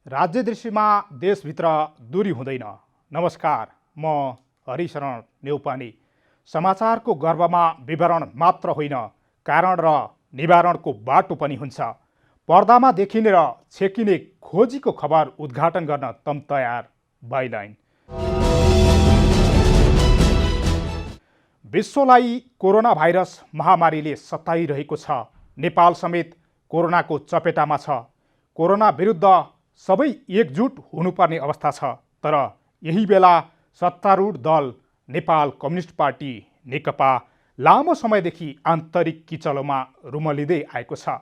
राज्य दृश्यमा देशभित्र दूरी हुँदैन। नमस्कार, म हरिशरण नेउपाने। समाचारको गर्वमा विवरण मात्र होइन, कारण र निवारणको बाटो पनि हुन्छ। पर्दामा देखिने र छेकिने खोजीको खबर उद्घाटन गर्न तम तयार बाइलाइन। विश्वलाई कोरोना भाइरस महामारीले सताइरहेको छ। नेपाल समेत कोरोनाको चपेटामा छ। कोरोना विरुद्ध सबै एकजुट हुनुपर्ने अवस्था छ। तर यही बेला सत्तारूढ दल नेपाल कम्युनिस्ट पार्टी नेकपा लामो समयदेखि आन्तरिक किचलोमा रुमलिँदै आएको छ।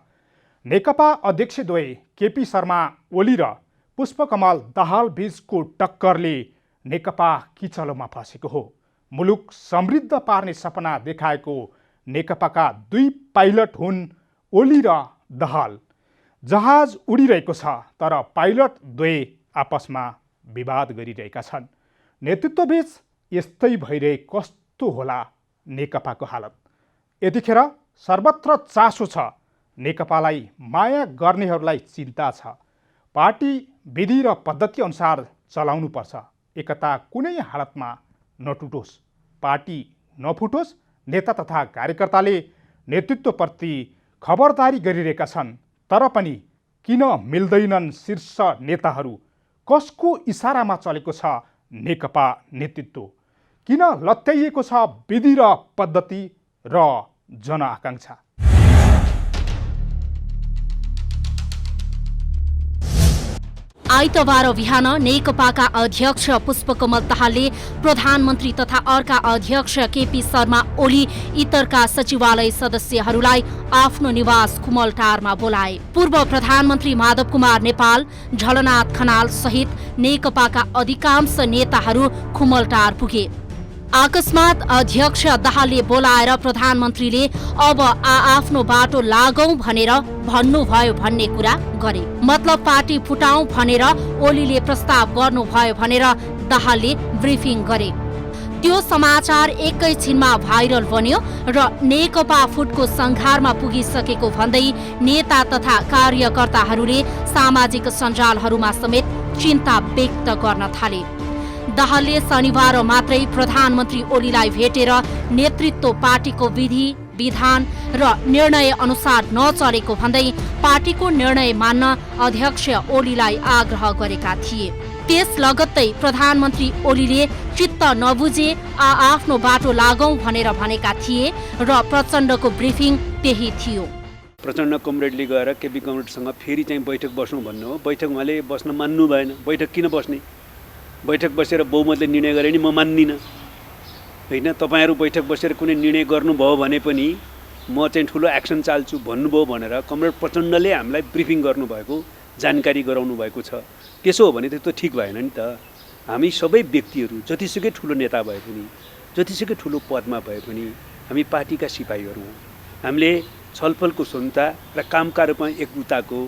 नेकपा अध्यक्षद्वय केपी शर्मा ओली र पुष्पकमल दाहाल बीचको टक्करले नेकपा किचलोमा फसेको हो। मुलुक समृद्ध पार्ने सपना देखाएको नेकपाका दुई पाइलट हुन् ओली र दाहाल। जहाज उडिरहेको छ, तर पाइलट द्वय आपसमा विवाद गरिरहेका छन्। नेतृत्वबीच यस्तै भइरहे कस्तो होला नेकपाको हालत। यतिखेर सर्वत्र चासो छ। नेकपालाई माया गर्नेहरूलाई चिन्ता छ। पार्टी विधि र पद्धति अनुसार चलाउनुपर्छ। एकता कुनै हालतमा नटुटोस्, पार्टी नफुटोस्। नेता तथा कार्यकर्ताले नेतृत्वप्रति खबरदारी गरिरहेका छन्। तर पनि किन मिल्दैनन् शीर्ष नेताहरू? कसको इसारामा चलेको छ नेकपा नेतृत्व? किन लत्याइएको छ विधि र पद्धति र जनआकांक्षा? आइतबार बिहान नेकपाका अध्यक्ष पुष्पकमल दाहालले प्रधानमन्त्री तथा अर्का अध्यक्ष केपी शर्मा ओली इतरका सचिवालय सदस्यहरूलाई आफ्नो निवास कुमलटारमा बोलाए। पूर्व प्रधानमन्त्री माधव कुमार नेपाल, झलनाथ खनाल सहित नेकपाका अधिकांश नेताहरू कुमलटार पुगे। अकस्मात अध्यक्ष दाहालले बोलाएर प्रधानमन्त्रीले अब आफ्नो बाटो लागौं भनेर भन्नुभयो भन्ने कुरा गरे। मतलब पार्टी फुटाउँ भनेर ओलीले प्रस्ताव गर्नुभयो भनेर दाहालले ब्रिफिङ गरे। त्यो समाचार एकैछिनमा भाइरल बन्यो र नेकपा फुटको संघारमा पुगिसकेको भन्दै नेता तथा कार्यकर्ताहरूले सामाजिक सञ्जालहरूमा समेत चिन्ता व्यक्त गर्न थाले। दाहालले शनिबार मात्रै प्रधानमन्त्री ओलीलाई भेटेर नेतृत्व पार्टीको विधि विधान र निर्णय अनुसार नचलेको भन्दै पार्टीको निर्णय मान्न अध्यक्ष ओलीलाई आग्रह गरेका थिए। त्यस लगत्तै प्रधानमन्त्री ओलीले चित्त नबुझे आफ्नो बाटो लागौं भनेर भनेका थिए र प्रचण्डको ब्रिफिङ त्यही थियो। प्रचण्ड कमरेडले गएर केपी कमरेडसँग फेरि चाहिँ बैठक बस्नु भन्नु हो। बैठक उहाँले बस्न मान्नु भएन। बैठक किन बस्ने? बैठक बसेर बहुमतले निर्णय गरे नि म मान्दिनँ होइन। तपाईँहरू बैठक बसेर कुनै निर्णय गर्नुभयो भने पनि म चाहिँ ठुलो एक्सन चाल्छु भन्नुभयो भनेर कमरेड प्रचण्डले हामीलाई ब्रिफिङ गर्नुभएको, जानकारी गराउनु भएको छ। त्यसो हो भने त्यो ठिक भएन नि त। हामी सबै व्यक्तिहरू जतिसुकै ठुलो नेता भए पनि, जतिसुकै ठुलो पदमा भए पनि हामी पार्टीका सिपाहीहरू हौँ। हामीले छलफलको स्वतन्त्रता र कामका रूपमा एकताको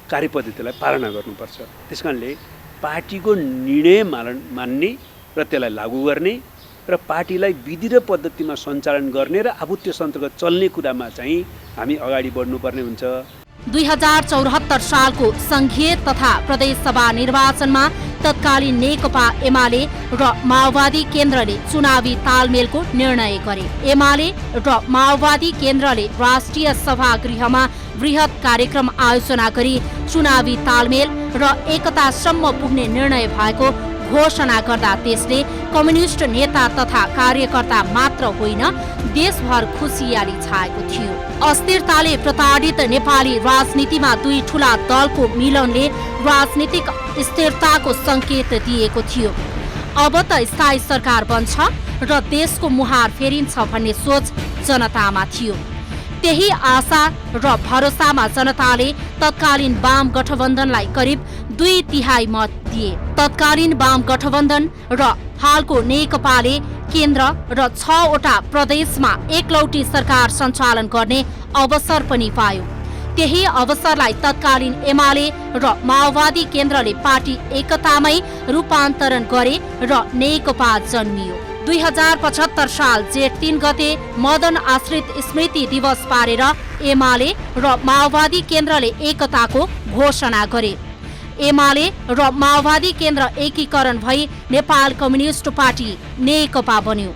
कार्यपद्धतिलाई पालना गर्नुपर्छ। त्यस कारणले पार्टीको निर्णय मान्ने र त्यसलाई लागू गर्ने र पार्टीलाई विधि र पद्धतिमा सञ्चालन गर्ने र आफू त्यस अन्तर्गत चल्ने कुरामा चाहिँ हामी अगाडि बढ्नुपर्ने हुन्छ। 2074 सालको संघीय तथा प्रदेशसभा निर्वाचनमा तत्कालीन नेकपा एमाले र माओवादी केन्द्रले चुनावी तालमेलको निर्णय गरे। एमाले र माओवादी केन्द्रले राष्ट्रिय सभागृहमा वृहत कार्यक्रम आयोजना गरी चुनावी तालमेल र एकतासम्म पुग्ने निर्णय भएको घोषणा गर्दा त्यसले कम्युनिस्ट नेता तथा कार्यकर्ता मात्र होइन, देशभर खुसियाली छाएको थियो। अस्थिरताले प्रताडित नेपाली राजनीतिमा दुई ठूला दलको मिलनले राजनीतिक स्थिरताको संकेत दिएको थियो। अब त स्थायी सरकार बन्छ र देशको मुहार फेरिन्छ भन्ने सोच जनतामा थियो। त्यही आशा र भरोसामा जनताले तत्कालीन वाम गठबन्धनलाई करिब 2/3 मत दिए। तत्कालीन वाम गठबन्धन र हालको नेकपाले केन्द्र र 6वटा प्रदेशमा एकलौटी सरकार सञ्चालन गर्ने अवसर पनि पायो। त्यही अवसरलाई तत्कालीन एमाले र माओवादी केन्द्रले पार्टी एकतामै रूपान्तरण गरे र नेकपा जन्मियो। 2075 साल जेठ 3 गते मदन आश्रित स्मृति दिवस पारेर एमाले र माओवादी केन्द्रले एकताको घोषणा गरे। एमाले र माओवादी केन्द्र एकीकरण भई नेपाल कम्युनिस्ट पार्टी नेकपा बन्यो।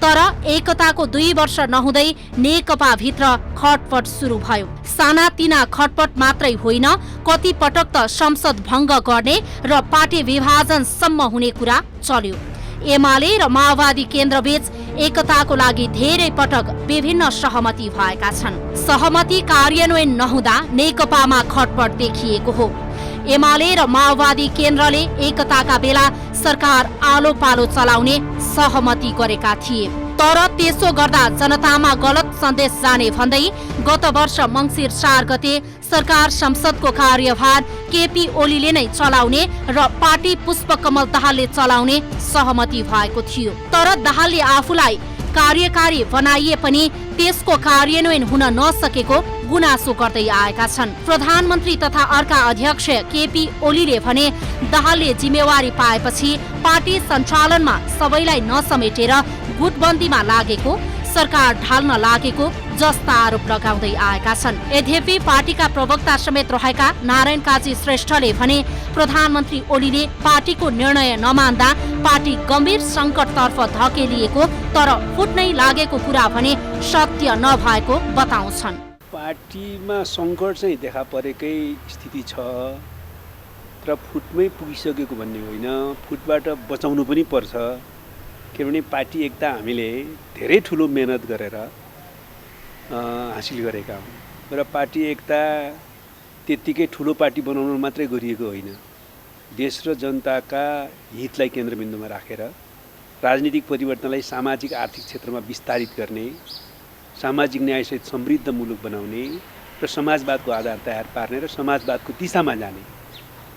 तर एकताको 2 वर्ष नहुँदै नेकपा भित्र खटपट सुरु भयो। सानातिना खटपट मात्रै होइन, कति पटक त संसद भङ्ग गर्ने र पार्टी विभाजनसम्म हुने कुरा चल्यो। एमाले र माओवादी केन्द्रबीच एकताको लागि धेरै पटक विभिन्न सहमति भएका छन्। सहमति कार्यान्वयन नहुँदा नेकपामा खटपट देखिएको हो। एमाले र माओवादी केन्द्रले एकताका बेला सरकार आलो पालो चलाउने सहमति गरेका थिए। तर त्यसो गर्दा जनतामा गलत सन्देश जाने भन्दै गत वर्ष मङ्सिर 4 गते सरकार संसदको कार्यभार केपी ओलीले नै चलाउने र पार्टी पुष्पकमल दाहालले चलाउने सहमति भएको थियो। तर दाहालले आफूलाई कार्यकारी बनाइए पनि त्यसको कार्यान्वयन हुन नसकेको गुनासो गर्दै आएका छन्। प्रधानमन्त्री तथा अर्का अध्यक्ष केपी ओलीले भने दाहालले जिम्मेवारी पाएपछि पार्टी सञ्चालनमा सबैलाई नसमेटेर गुटबन्दीमा लागेको, सरकार ढाल्न लागेको जस्ता आरोप लगाउँदै आएका छन्। यद्यपि पार्टीका प्रवक्ता समेत रहेका नारायण काजी श्रेष्ठले भने प्रधानमन्त्री ओलीले पार्टीको निर्णय नमान्दा पार्टी गम्भीर सङ्कटतर्फ धकेलिएको तर फुट्नै लागेको कुरा भने सत्य नभएको बताउँछन्। पार्टीमा सङ्कट चाहिँ देखा परेकै स्थिति छ, तर फुटमै पुगिसकेको भन्ने होइन, फुटबाट बचाउनु पनि पर्छ। किनभने पार्टी एकता हामीले धेरै ठुलो मेहनत गरेर हासिल गरेका हौँ र पार्टी एकता त्यत्तिकै ठुलो पार्टी बनाउनु मात्रै गरिएको होइन। देश र जनताका हितलाई केन्द्रबिन्दुमा राखेर राजनीतिक परिवर्तनलाई सामाजिक आर्थिक क्षेत्रमा विस्तारित गर्ने, सामाजिक न्यायसहित समृद्ध मुलुक बनाउने र समाजवादको आधार तयार पार्ने र समाजवादको दिशामा जाने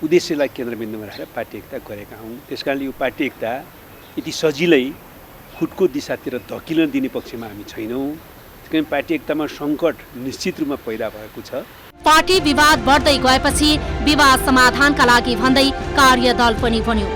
उद्देश्यलाई केन्द्रबिन्दुमा राखेर पार्टी एकता गरेका हौँ। त्यसकारणले यो पार्टी एकता यति सजिलै फुटको दिशातिर धकिलन दिने पक्षमा हामी छैनौँ। त्यसकारण पार्टी एकतामा सङ्कट निश्चित रूपमा पैदा भएको छ। पार्टी विवाद बढ्दै गएपछि विवाद समाधानका लागि भन्दै कार्यदल पनि बन्यो।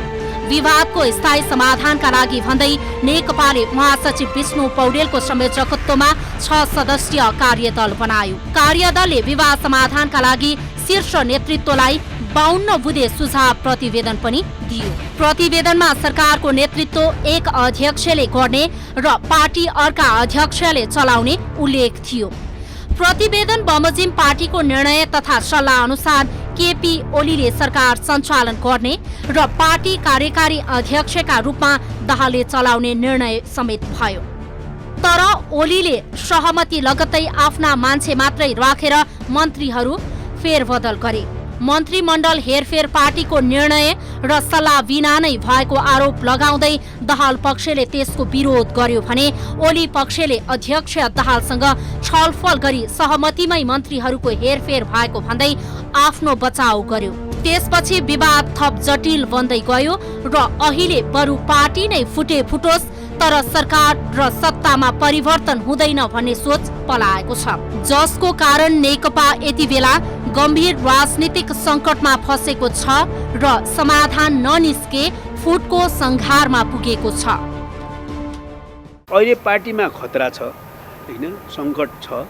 विवादको स्थायी समाधानका लागि भन्दै नेकपाले महासचिव विष्णु पौडेलको संयोजकत्वमा 6 सदस्यीय कार्यदल बनायो। कार्यदलले विवाद समाधानका लागि शीर्ष नेतृत्वलाई 52 बुँदे सुझाव प्रतिवेदन पनि दियो। प्रतिवेदनमा सरकारको नेतृत्व एक अध्यक्षले गर्ने र पार्टी अर्का अध्यक्षले चलाउने उल्लेख थियो। प्रतिवेदन बमोजिम पार्टीको निर्णय तथा सल्लाह अनुसार केपी ओलीले सरकार सञ्चालन गर्ने र पार्टी कार्यकारी अध्यक्षका रूपमा दाहालले चलाउने निर्णय समेत भयो। तर ओलीले सहमति लगत्तै आफ्ना मान्छे मात्रै राखेर मन्त्रीहरू फेरबदल गरे। मन्त्रीमण्डल हेरफेर पार्टीको निर्णय र सल्लाह बिना नै भएको आरोप लगाउँदै दाहाल पक्षले त्यसको विरोध गर्यो भने ओली पक्षले अध्यक्ष दाहालसँग छलफल गरी सहमतिमै मन्त्रीहरूको हेरफेर भएको भन्दै आफ्नो बचाउ गर्यो। त्यसपछि विवाद थप जटिल बन्दै गयो र अहिले बरु पार्टी नै फुटोस् तर सरकार र सत्तामा परिवर्तन हुँदैन भन्ने सोच पलाएको छ, जसको कारण नेकपा यति बेला गम्भीर राजनीतिक सङ्कटमा फसेको छ र समाधान ननिस्के फुटको सङ्घारमा पुगेको छ। अहिले पार्टीमा खतरा छ होइन, सङ्कट छ,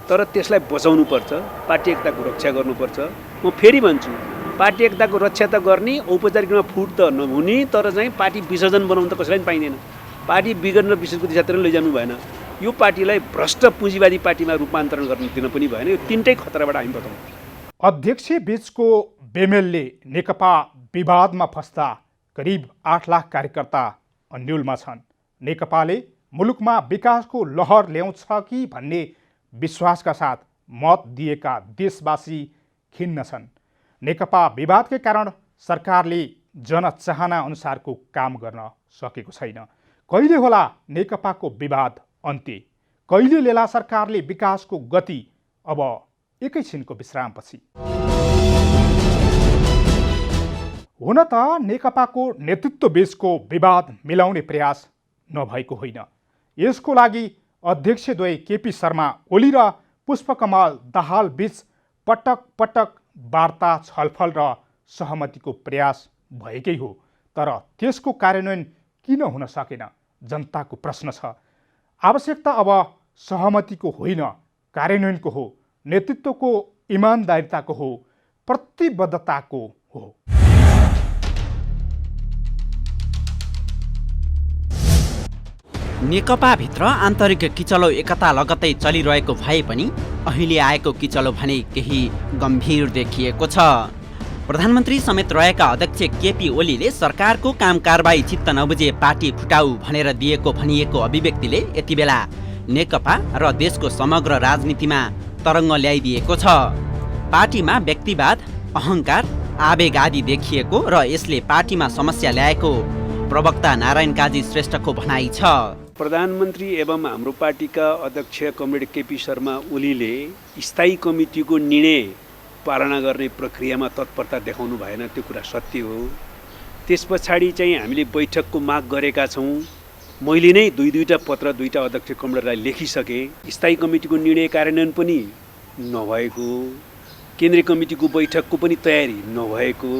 तर त्यसलाई बचाउनु पर्छ, पार्टी एकताको रक्षा गर्नुपर्छ। म फेरि भन्छु, पार्टी एकताको रक्षा त गर्ने, औपचारिक रूपमा फुट त नहुने, तर चाहिँ पार्टी विसर्जन बनाउनु त कसैलाई पनि पाइँदैन। पार्टी विघटन र विसर्जनको दिशातिर लैजानु भएन। यो पार्टीलाई भ्रष्ट पुँजीवादी पार्टीमा रूपान्तरण गर्न दिन पनि भएन। यो तीनटै खतराबाट हामी बचाउनु पर्छ। अध्यक्ष बीचको बेमेलले नेकपा विवादमा फस्दा करिब 8 लाख कार्यकर्ता अन्यलमा छन्। नेकपाले मुलुकमा विकासको लहर ल्याउँछ कि भन्ने विश्वासका साथ मत दिएका देशवासी खिन्न छन्। नेकपा विवादकै कारण सरकारले जनचाहना अनुसारको काम गर्न सकेको छैन। कहिले होला नेकपाको विवाद अन्त्य? कहिले लेला सरकारले विकासको गति? अब एकैछिनको विश्रामपछि। हुन त नेकपाको नेतृत्व बीचको विवाद मिलाउने प्रयास नभएको होइन। यसको लागि अध्यक्षद्वय केपी शर्मा ओली र पुष्पकमल दाहाल बीच पटक पटक वार्ता, छलफल र सहमतिको प्रयास भएकै हो। तर त्यसको कार्यान्वयन किन हुन सकेन? जनताको प्रश्न छ। आवश्यकता अब सहमतिको होइन, कार्यान्वयनको हो, नेतृत्वको इमान्दारिताको हो, प्रतिबद्धताको हो। नेकपाभित्र आन्तरिक किचलो एकता लगत्तै चलिरहेको भए पनि अहिले आएको किचलो भने केही गम्भीर देखिएको छ। प्रधानमन्त्री समेत रहेका अध्यक्ष केपी ओलीले सरकारको काम कारबाही चित्त नबुझे पार्टी फुटाऊ भनेर दिएको भनिएको अभिव्यक्तिले यति बेला नेकपा र देशको समग्र राजनीतिमा तरङ्ग ल्याइदिएको छ। पार्टीमा व्यक्तिवाद, अहङ्कार, आवेग आदि देखिएको र यसले पार्टीमा समस्या ल्याएको प्रवक्ता नारायण काजी श्रेष्ठको भनाइ छ। प्रधानमन्त्री एवं हाम्रो पार्टीका अध्यक्ष कमरेड केपी शर्मा ओलीले स्थायी कमिटीको निर्णय पालना गर्ने प्रक्रियामा तत्परता देखाउनु भएन, त्यो कुरा सत्य हो। त्यस पछाडि चाहिँ हामीले बैठकको माग गरेका छौँ। मैले नै दुईटा पत्र दुईटा अध्यक्ष कमरेडलाई लेखिसकेँ। स्थायी कमिटीको निर्णय कार्यान्वयन पनि नभएको, केन्द्रीय कमिटीको बैठकको पनि तयारी नभएको,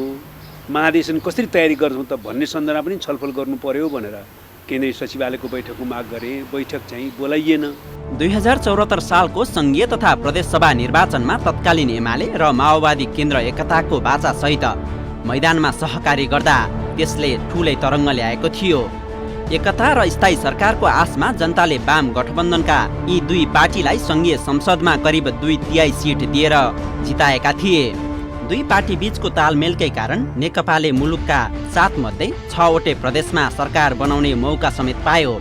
महाधिवेशन कसरी तयारी गर्छौँ त भन्ने सन्दर्भमा पनि छलफल गर्नु पर्यो भनेर केन्द्रीय सचिवालयको बैठकको माग गरे। बैठक चाहिँ बोलाइएन। 2074 सालको सङ्घीय तथा प्रदेशसभा निर्वाचनमा तत्कालीन एमाले र माओवादी केन्द्र एकताको बाचासहित मैदानमा सहकारी गर्दा त्यसले ठुलै तरङ्ग ल्याएको थियो। एकता र स्थायी सरकारको आशमा जनताले वाम गठबन्धनका यी दुई पार्टीलाई सङ्घीय संसदमा करिब 2/3 सिट दिएर जिताएका थिए। दुई पार्टी बीचको तालमेलकै कारण नेकपाले मुलुकका 7 मध्ये 6 वटै प्रदेशमा सरकार बनाउने मौका समेत पायो।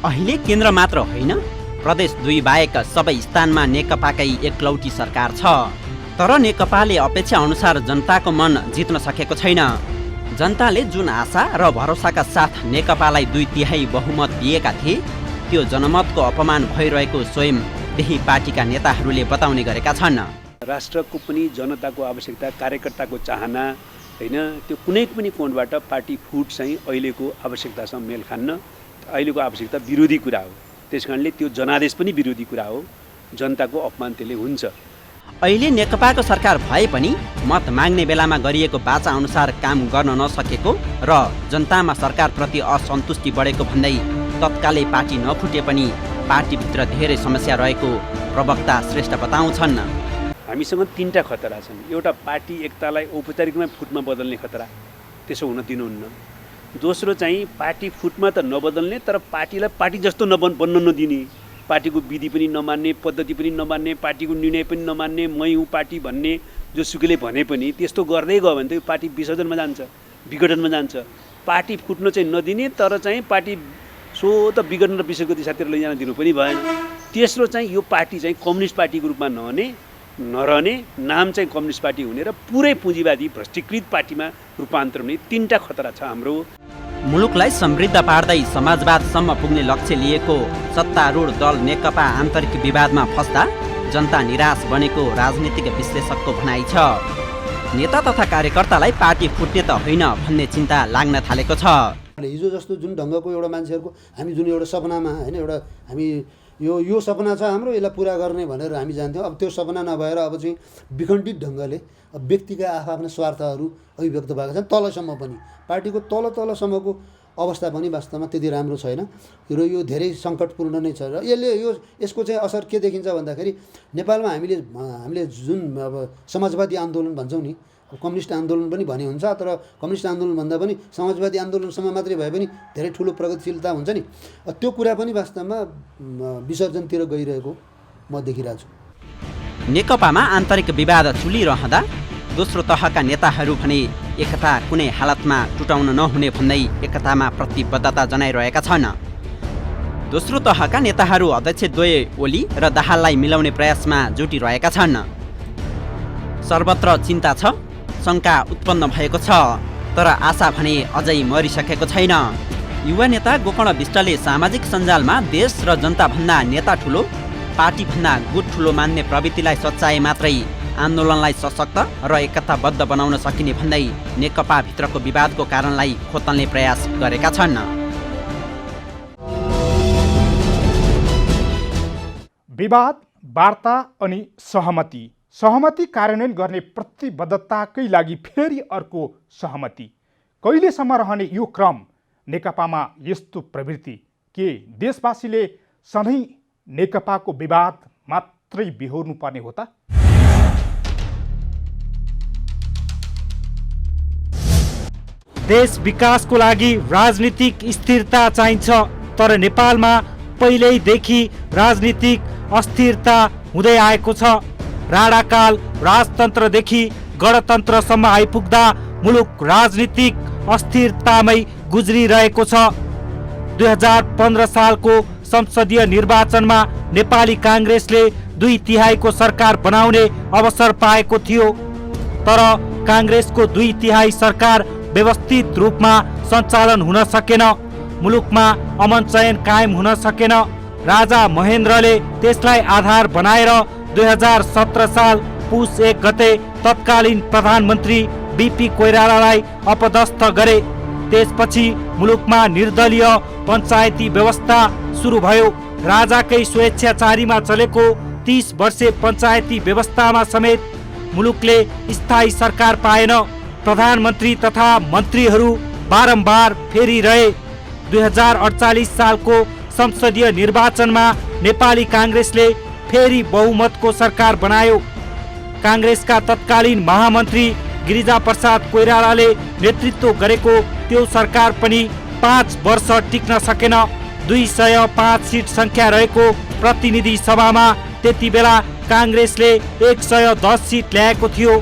अहिले केन्द्र मात्र होइन, प्रदेश 2 बाहेक सबै स्थानमा नेकपाकै एकलौटी सरकार छ। तर नेकपाले अपेक्षा अनुसार जनताको मन जित्न सकेको छैन। जनताले जुन आशा र भरोसाका साथ नेकपालाई 2/3 बहुमत दिएका थिए, त्यो जनमतको अपमान भइरहेको स्वयं त्यही पार्टीका नेताहरूले बताउने गरेका छन्। राष्ट्रको पनि जनताको आवश्यकता, कार्यकर्ताको चाहना होइन, त्यो कुनै पनि कोणबाट पार्टी फुट चाहिँ अहिलेको आवश्यकतासँग मेल खान्न। अहिलेको आवश्यकता विरोधी कुरा हो, त्यस कारणले त्यो जनादेश पनि विरोधी कुरा हो। जनताको अपमान त्यसले हुन्छ। अहिले नेकपाको सरकार भए पनि मत माग्ने बेलामा गरिएको बाचा अनुसार काम गर्न नसकेको र जनतामा सरकारप्रति असन्तुष्टि बढेको भन्दै तत्कालै पार्टी नफुटे पनि पार्टीभित्र धेरै समस्या रहेको प्रवक्ता श्रेष्ठ बताउँछन्। हामीसँग 3टा खतरा छन्। एउटा पार्टी एकतालाई औपचारिकमा फुटमा बदल्ने खतरा, त्यसो हुन दिनुहुन्न। दोस्रो चाहिँ पार्टी फुटमा त नबदल्ने तर पार्टीलाई पार्टी जस्तो बन्न नदिने, पार्टीको विधि पनि नमान्ने, पद्धति पनि नमान्ने, पार्टीको निर्णय पनि नमान्ने, मै हुँ पार्टी भन्ने जोसुकैले भने पनि त्यस्तो गर्दै गयो भने त यो पार्टी विसर्जनमा जान्छ, विघटनमा जान्छ। पार्टी फुट्न चाहिँ नदिने तर चाहिँ पार्टी सो त विघटन र विसर्जनको दिशातिर लैजान दिनु पनि भएन। तेस्रो चाहिँ यो पार्टी चाहिँ कम्युनिस्ट पार्टीको रूपमा नरहने, नाम चाहिँ कम्युनिस्ट पार्टी हुने र पुरै पुँजीवादी भ्रष्टीकृत पार्टीमा रूपान्तरण हुने 3टा खतरा छ हाम्रो। मुलुकलाई समृद्ध पार्दै समाजवादसम्म पुग्ने लक्ष्य लिएको सत्तारूढ दल नेकपा आन्तरिक विवादमा फस्दा जनता निराश बनेको राजनीतिक विश्लेषकको भनाइ छ। नेता तथा कार्यकर्तालाई पार्टी फुट्ने त होइन भन्ने चिन्ता लाग्न थालेको छ। हिजो जस्तो जुन ढङ्गको एउटा मान्छेहरूको हामी जुन एउटा सपनामा होइन, एउटा हामी यो सपना छ हाम्रो, यसलाई पुरा गर्ने भनेर हामी जान्थ्यौँ। अब त्यो सपना नभएर अब चाहिँ विखण्डित ढङ्गले व्यक्तिका आफ्ना स्वार्थहरू अभिव्यक्त भएका छन्। तलसम्म पनि पार्टीको तलसम्मको अवस्था पनि वास्तवमा त्यति राम्रो छैन र यो धेरै सङ्कटपूर्ण नै छ। र यसको चाहिँ असर के देखिन्छ भन्दाखेरि नेपालमा हामीले जुन अब समाजवादी आन्दोलन भन्छौँ नि, कम्युनिस्ट आन्दोलन पनि भने हुन्छ, तर कम्युनिस्ट आन्दोलन भन्दा पनि समाजवादी आन्दोलनसम्म मात्रै भए पनि धेरै ठुलो प्रगतिशीलता हुन्छ नि, त्यो कुरा पनि वास्तवमा विसर्जनतिर गइरहेको म देखिरहेको छु। नेकपामा आन्तरिक विवाद चुलिरहँदा दोस्रो तहका नेताहरू भने एकता कुनै हालतमा टुटाउन नहुने भन्दै एकतामा प्रतिबद्धता जनाइरहेका छन्। दोस्रो तहका नेताहरू अध्यक्षद्वय ओली र दाहाललाई मिलाउने प्रयासमा जुटिरहेका छन्। सर्वत्र चिन्ता छ, शङ्का उत्पन्न भएको छ, तर आशा भने अझै मरिसकेको छैन। युवा नेता गोकर्ण विष्टले सामाजिक सञ्जालमा देश र जनताभन्दा नेता ठुलो, पार्टीभन्दा गुट ठुलो मान्ने प्रवृत्तिलाई सच्चाए मात्रै आन्दोलनलाई सशक्त र एकताबद्ध बनाउन सकिने भन्दै नेकपाभित्रको विवादको कारणलाई खोतल्ने प्रयास गरेका छन्। विवाद, वार्ता अनि सहमति कार्यान्वयन गर्ने प्रतिबद्धताकै लागि फेरि अर्को सहमति कहिलेसम्म रहने यो क्रम नेकपामा यस्तो प्रवृत्ति के देशवासीले सधैँ नेकपाको विवाद मात्रै बिहोर्नु पर्ने हो त? देश विकासको लागि राजनीतिक स्थिरता चाहिन्छ। तर नेपालमा पहिल्यैदेखि राजनीतिक अस्थिरता हुँदै आएको छ। राणाकाल राजतन्त्रदेखि गणतन्त्रसम्म आइपुग्दा मुलुक राजनीतिक अस्थिरतामै गुज्रिरहेको छ। 2015 सालको संसदीय निर्वाचनमा नेपाली काङ्ग्रेसले 2/3 सरकार बनाउने अवसर पाएको थियो, तर काङ्ग्रेसको 2/3 सरकार व्यवस्थित रूपमा सञ्चालन हुन सकेन। मुलुकमा अमन चयन कायम हुन सकेन। राजा महेन्द्रले त्यसलाई आधार बनाएर 2017 साल पुस 1 गते तत्कालीन प्रधानमन्त्री बीपी कोइरालालाई अपदस्थ गरे। त्यसपछि मुलुकमा निर्दलीय पञ्चायती व्यवस्था सुरु भयो। राजाकै स्वेच्छाचारीमा चलेको 30 वर्षे पञ्चायती व्यवस्थामा समेत मुलुकले स्थायी सरकार पाएन। प्रधानमन्त्री तथा मन्त्रीहरू बारम्बार फेरिरहे। 2048 सालको संसदीय निर्वाचनमा नेपाली काङ्ग्रेसले फेरि बहुमतको सरकार बनायो। काङ्ग्रेसका तत्कालीन महामन्त्री गिरिजाप्रसाद कोइरालाले नेतृत्व गरेको त्यो सरकार पनि 5 वर्ष टिक्न सकेन। 205 सिट सङ्ख्या रहेको प्रतिनिधि सभामा त्यति बेला काङ्ग्रेसले 110 सिट ल्याएको थियो।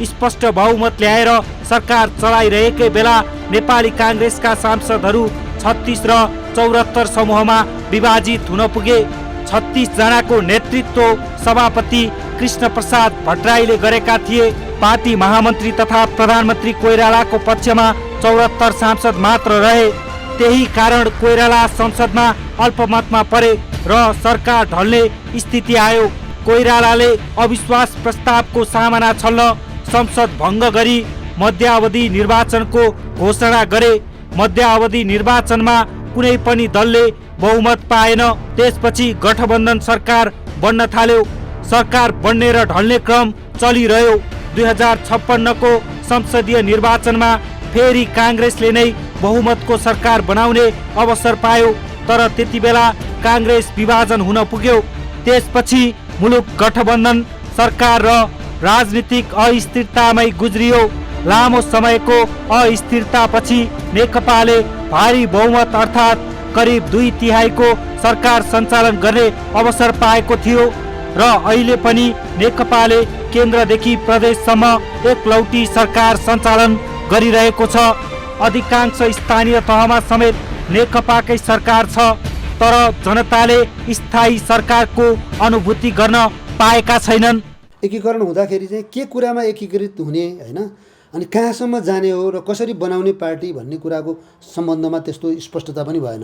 स्पष्ट बहुमत ल्याएर सरकार चलाइरहेकै बेला नेपाली काङ्ग्रेसका सांसदहरू 36 र 74 समूहमा विभाजित हुन पुगे। 36 जनाको नेतृत्व सभापति कृष्ण प्रसाद भट्टराईले गरेका थिए। पार्टी महामन्त्री तथा प्रधानमन्त्री कोइरालाको पक्षमा 74 सांसद मात्र रहे। त्यही कारण कोइराला संसदमा अल्पमतमा परे र सरकार ढल्ने स्थिति आयो। कोइरालाले अविश्वास प्रस्तावको सामना छल्न संसद भङ्ग गरी मध्यावधि निर्वाचनको घोषणा गरे। मध्यावधि निर्वाचनमा कुनै पनि दलले बहुमत पाएन। त्यसपछि गठबन्धन सरकार बन्न थाल्यो। सरकार बन्ने र ढल्ने क्रम चलिरह्यो। 2056 को संसदीय निर्वाचनमा फेरि काङ्ग्रेसले नै बहुमतको सरकार बनाउने अवसर पायो, तर त्यति बेला काङ्ग्रेस विभाजन हुन पुग्यो। त्यसपछि मुलुक गठबन्धन सरकार र राजनीतिक अस्थिरतामै गुज्रियो। लामो समयको अस्थिरतापछि नेकपाले भारी बहुमत अर्थात् करिब 2/3 को सरकार सञ्चालन गर्ने अवसर पाएको थियो र अहिले पनि नेकपाले केन्द्रदेखि प्रदेशसम्म एकलौटी सरकार सञ्चालन गरिरहेको छ। अधिकांश स्थानीय तहमा समेत नेकपाकै सरकार छ, तर जनताले स्थायी सरकारको अनुभूति गर्न पाएका छैनन्। एकीकरण हुँदाखेरि चाहिँ के कुरामा एकीकृत हुने होइन, अनि कहाँसम्म जाने हो र कसरी बनाउने पार्टी भन्ने कुराको सम्बन्धमा त्यस्तो स्पष्टता पनि भएन।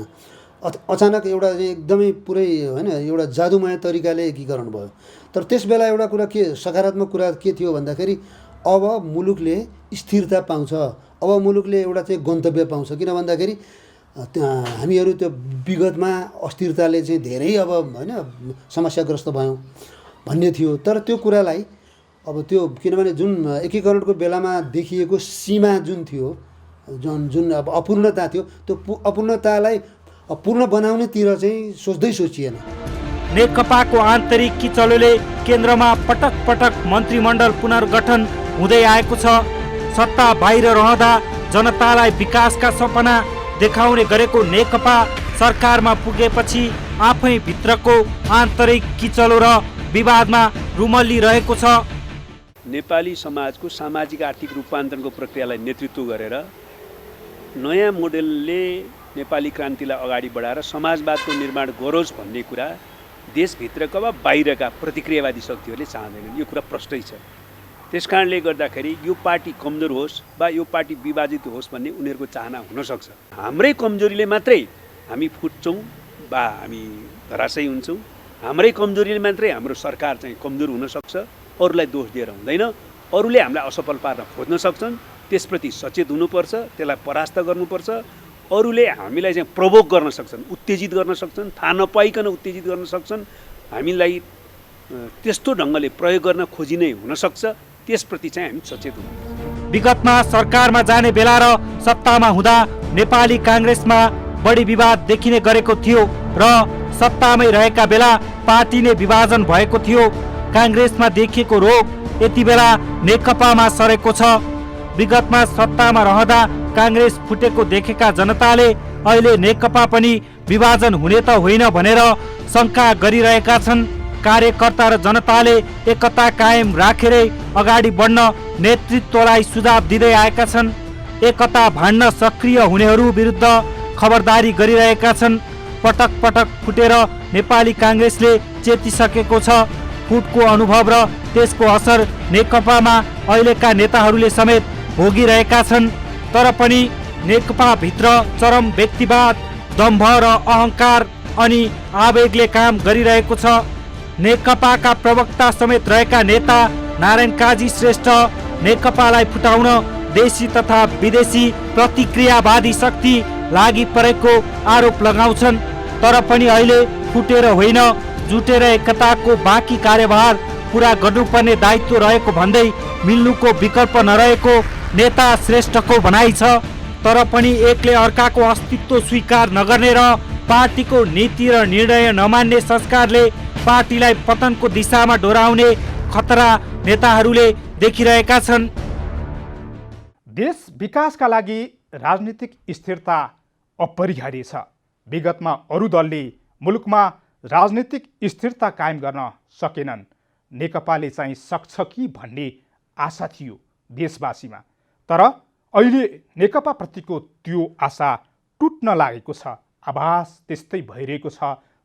अचानक एउटा एकदमै पुरै होइन एउटा जादुमय तरिकाले एकीकरण भयो। तर त्यस बेला एउटा कुरा के सकारात्मक कुरा के थियो भन्दाखेरि अब मुलुकले स्थिरता पाउँछ, अब मुलुकले एउटा चाहिँ गन्तव्य पाउँछ। किन भन्दाखेरि हामीहरू त्यो विगतमा अस्थिरताले चाहिँ धेरै अब होइन समस्याग्रस्त भयौँ भन्ने थियो। तर त्यो कुरालाई अब त्यो किनभने जुन एकीकरणको बेलामा देखिएको सीमा जुन थियो, जुन अब अपूर्णता थियो, त्यो अपूर्णतालाई पूर्ण बनाउनेतिर चाहिँ सोचिएन। नेकपाको आन्तरिक किचलोले केन्द्रमा पटक पटक मन्त्रीमण्डल पुनर्गठन हुँदै आएको छ। सत्ता बाहिर रहँदा जनतालाई विकासका सपना देखाउने गरेको नेकपा सरकारमा पुगेपछि आफै भित्रको आन्तरिक किचलो र विवादमा रुमल्लिरहेको छ। नेपाली समाजको सामाजिक आर्थिक रूपान्तरणको प्रक्रियालाई नेतृत्व गरेर नयाँ मोडेलले नेपाली क्रान्तिलाई अगाडि बढाएर समाजवादको निर्माण गरोस् भन्ने कुरा देशभित्रका वा बाहिरका प्रतिक्रियावादी शक्तिहरूले चाहँदैनन्। यो कुरा प्रष्टै छ। त्यसकारणले गर्दाखेरि यो पार्टी कमजोर होस् वा यो पार्टी विभाजित होस् भन्ने उनीहरूको चाहना हुनसक्छ। हाम्रै कमजोरीले मात्रै हामी फुट्छौँ वा हामी धराशयी हुन्छौँ। हाम्रै कमजोरीले मात्रै हाम्रो सरकार चाहिँ कमजोर हुनसक्छ। अरूलाई दोष दिएर हुँदैन। अरूले हामीलाई असफल पार्न खोज्न सक्छन्, त्यसप्रति सचेत हुनुपर्छ, त्यसलाई परास्त गर्नुपर्छ। अरूले हामीलाई चाहिँ प्रोभोक गर्न सक्छन्, उत्तेजित गर्न सक्छन्, थाहा नपाइकन उत्तेजित गर्न सक्छन्। हामीलाई त्यस्तो ढङ्गले प्रयोग गर्न खोजी नै हुनसक्छ। त्यसप्रति चाहिँ हामी सचेत हुनुपर्छ। विगतमा सरकारमा जाने बेला र सत्तामा हुँदा नेपाली काङ्ग्रेसमा बढी विवाद देखिने गरेको थियो र सत्तामै रहेका बेला पार्टी नै विभाजन भएको थियो। काङ्ग्रेसमा देखिएको रोग यति बेला नेकपामा सरेको छ। विगतमा सत्तामा रहँदा काङ्ग्रेस फुटेको देखेका जनताले अहिले नेकपा पनि विभाजन हुने त होइन भनेर शङ्का गरिरहेका छन्। कार्यकर्ता र जनताले एकता कायम राखेरै अगाडि बढ्न नेतृत्वलाई सुझाव दिँदै आएका छन्। एकता भाड्न सक्रिय हुनेहरू विरुद्ध खबरदारी गरिरहेका छन्। पटक पटक फुटेर नेपाली काङ्ग्रेसले चेतिसकेको छ। फुटको अनुभव र त्यसको असर नेकपामा अहिलेका नेताहरूले समेत भोगिरहेका छन्। तर पनि नेकपाभित्र चरम व्यक्तिवाद, दम्भ र अहङ्कार अनि आवेगले काम गरिरहेको छ। नेकपाका प्रवक्ता समेत रहेका नेता नारायण काजी श्रेष्ठ नेकपालाई फुटाउन देशी तथा विदेशी प्रतिक्रियावादी शक्ति लागि परेको आरोप लगाउँछन्। तर पनि अहिले फुटेर होइन, जुटेर एकताको बाँकी कार्यभार पुरा गर्नुपर्ने दायित्व रहेको भन्दै मिल्नुको विकल्प नरहेको नेता श्रेष्ठको भनाइ छ। तर पनि एकले अर्काको अस्तित्व स्वीकार नगर्ने र पार्टीको नीति र निर्णय नमान्ने संस्कारले पार्टीलाई पतनको दिशामा डोराउने खतरा नेताहरूले देखिरहेका छन्। देश विकासका लागि राजनीतिक स्थिरता अपरिहार्य छ। विगतमा अरू दलले मुलुकमा राजनीतिक स्थिरता कायम गर्न सकेनन्। नेकपाले चाहिँ सक्छ कि भन्ने आशा थियो देशवासीमा। तर अहिले नेकपाप्रतिको त्यो आशा टुट्न लागेको छ। आभास त्यस्तै भइरहेको छ,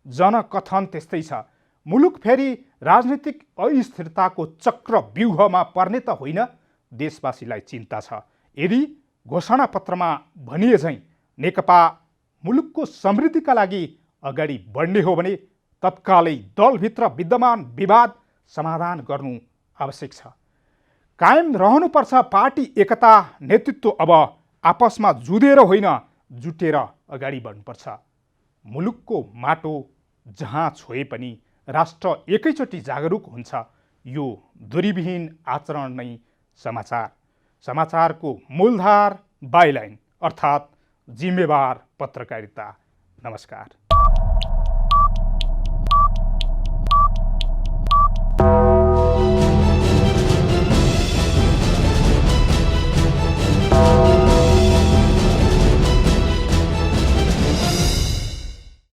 जनकथन त्यस्तै छ। मुलुक फेरि राजनीतिक अस्थिरताको चक्रव्यूहमा पर्ने त होइन, देशवासीलाई चिन्ता छ। यदि घोषणापत्रमा भनिए झैँ नेकपा मुलुकको समृद्धिका लागि अगाडि बढ्ने हो भने तत्कालै दलभित्र विद्यमान विवाद समाधान गर्नु आवश्यक छ। कायम रहनुपर्छ पार्टी एकता। नेतृत्व अब आपसमा जुधेर होइन, जुटेर अगाडि बढ्नुपर्छ। मुलुकको माटो जहाँ छोए पनि राष्ट्र एकैचोटि जागरुक हुन्छ। यो दूरीविहीन आचरण नै समाचार। समाचारको मूलधार, बाइलाइन अर्थात् जिम्मेवार पत्रकारिता। नमस्कार।